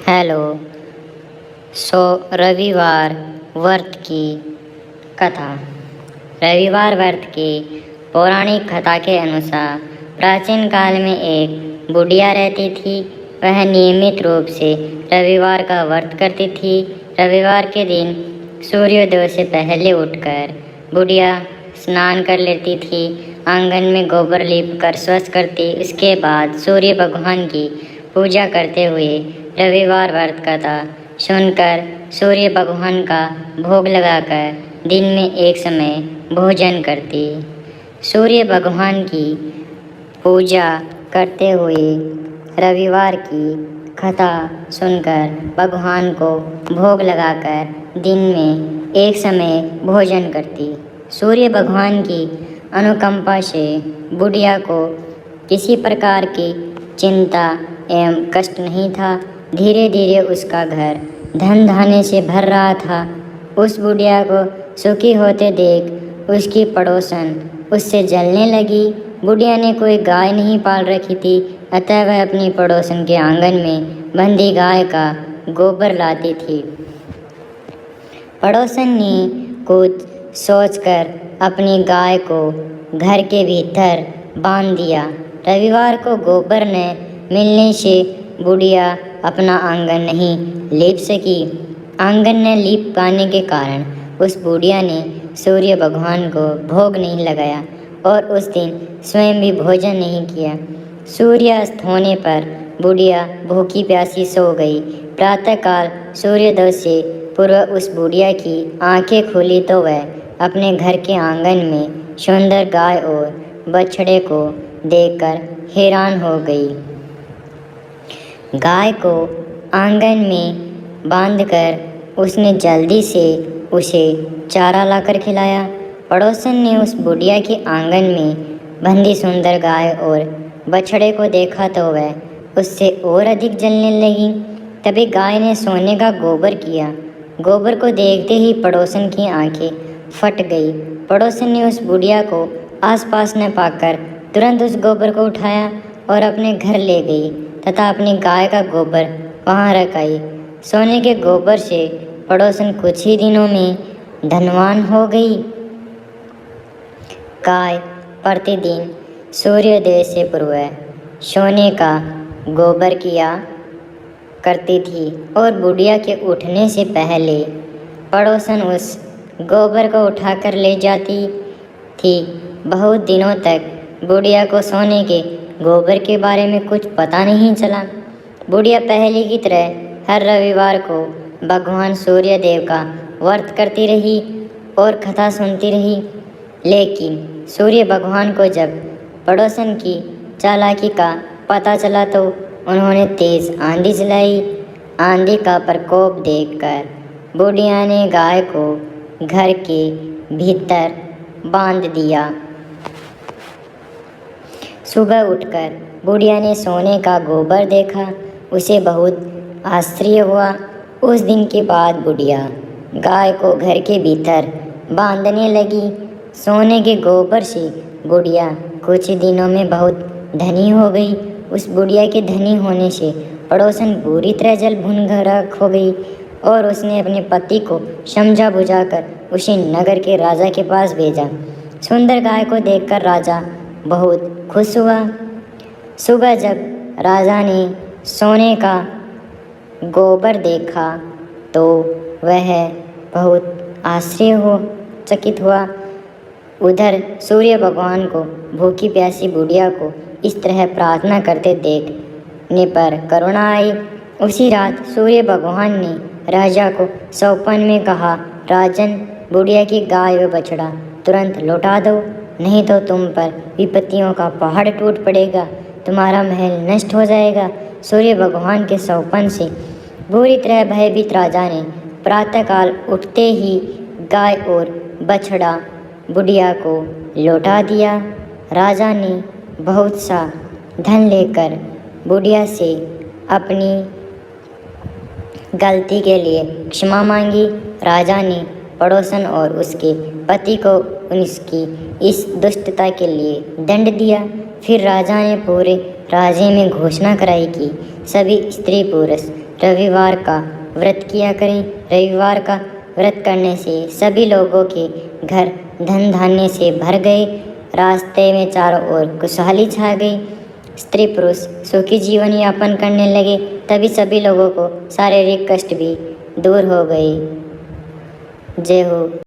Hello. रविवार व्रत की कथा। रविवार व्रत की पौराणिक कथा के अनुसार प्राचीन काल में एक बुढ़िया रहती थी। वह नियमित रूप से रविवार का व्रत करती थी। रविवार के दिन सूर्योदय से पहले उठकर बुढ़िया स्नान कर लेती थी, आंगन में गोबर लीप कर स्वच्छ करती। उसके बाद सूर्य भगवान की पूजा करते हुए रविवार व्रत कथा सुनकर सूर्य भगवान का भोग लगाकर दिन में एक समय भोजन करती। सूर्य भगवान की पूजा करते हुए रविवार की कथा सुनकर भगवान को भोग लगाकर दिन में एक समय भोजन करती। सूर्य भगवान की अनुकंपा से बुढ़िया को किसी प्रकार की चिंता एवं कष्ट नहीं था। धीरे धीरे उसका घर धन धान्य से भर रहा था। उस बुढ़िया को सुखी होते देख उसकी पड़ोसन उससे जलने लगी। बुढ़िया ने कोई गाय नहीं पाल रखी थी, अतः वह अपनी पड़ोसन के आंगन में बंधी गाय का गोबर लाती थी। पड़ोसन ने कुछ सोचकर अपनी गाय को घर के भीतर बांध दिया। रविवार को गोबर न मिलने से बुढ़िया अपना आंगन नहीं लीप सकी। आंगन न लीप पाने के कारण उस बुढ़िया ने सूर्य भगवान को भोग नहीं लगाया और उस दिन स्वयं भी भोजन नहीं किया। सूर्यास्त होने पर बुढ़िया भूखी प्यासी सो गई। प्रातःकाल सूर्योदय से पूर्व उस बुढ़िया की आंखें खुली तो वह अपने घर के आंगन में सुंदर गाय और बछड़े को देखकर हैरान हो गई। गाय को आंगन में बांधकर उसने जल्दी से उसे चारा लाकर खिलाया। पड़ोसन ने उस बुढ़िया के आंगन में बंधी सुंदर गाय और बछड़े को देखा तो वह उससे और अधिक जलने लगी। तभी गाय ने सोने का गोबर किया। गोबर को देखते ही पड़ोसन की आंखें फट गई। पड़ोसन ने उस बुढ़िया को आसपास न पाकर तुरंत उस गोबर को उठाया और अपने घर ले गई तथा अपनी गाय का गोबर वहाँ रख आई। सोने के गोबर से पड़ोसन कुछ ही दिनों में धनवान हो गई। गाय प्रतिदिन सूर्योदय से पूर्व सोने का गोबर किया करती थी और बुढ़िया के उठने से पहले पड़ोसन उस गोबर को उठाकर ले जाती थी। बहुत दिनों तक बुढ़िया को सोने के गोबर के बारे में कुछ पता नहीं चला। बुढ़िया पहले की तरह हर रविवार को भगवान सूर्यदेव का व्रत करती रही और कथा सुनती रही। लेकिन सूर्य भगवान को जब पड़ोसन की चालाकी का पता चला तो उन्होंने तेज आंधी चलाई। आंधी का प्रकोप देखकर बुढ़िया ने गाय को घर के भीतर बांध दिया। सुबह उठकर बुढ़िया ने सोने का गोबर देखा। उसे बहुत आश्चर्य हुआ। उस दिन के बाद बुढ़िया गाय को घर के भीतर बांधने लगी। सोने के गोबर से बुढ़िया कुछ ही दिनों में बहुत धनी हो गई। उस बुढ़िया के धनी होने से पड़ोसन बुरी तरह जल भुनगरक हो गई और उसने अपने पति को समझा बुझाकर उसे नगर के राजा के पास भेजा। सुंदर गाय को देखकर राजा बहुत खुश हुआ। सुबह जब राजा ने सोने का गोबर देखा तो वह बहुत आश्चर्यचकित हुआ। उधर सूर्य भगवान को भूखी प्यासी बुढ़िया को इस तरह प्रार्थना करते देखने पर करुणा आई। उसी रात सूर्य भगवान ने राजा को सौपन में कहा, राजन, बुढ़िया की गाय व बछड़ा तुरंत लौटा दो, नहीं तो तुम पर विपत्तियों का पहाड़ टूट पड़ेगा, तुम्हारा महल नष्ट हो जाएगा। सूर्य भगवान के सौपन से बुरी तरह भयभीत राजा ने प्रातःकाल उठते ही गाय और बछड़ा बुढ़िया को लौटा दिया। राजा ने बहुत सा धन लेकर बुढ़िया से अपनी गलती के लिए क्षमा मांगी। राजा ने पड़ोसन और उसके पति को उसकी इस दुष्टता के लिए दंड दिया। फिर राजा ने पूरे राज्य में घोषणा कराई कि सभी स्त्री पुरुष रविवार का व्रत किया करें। रविवार का व्रत करने से सभी लोगों के घर धन धान्य से भर गए। रास्ते में चारों ओर खुशहाली छा गई। स्त्री पुरुष सुखी जीवन यापन करने लगे। तभी सभी लोगों को शारीरिक कष्ट भी दूर हो गए। जय हो।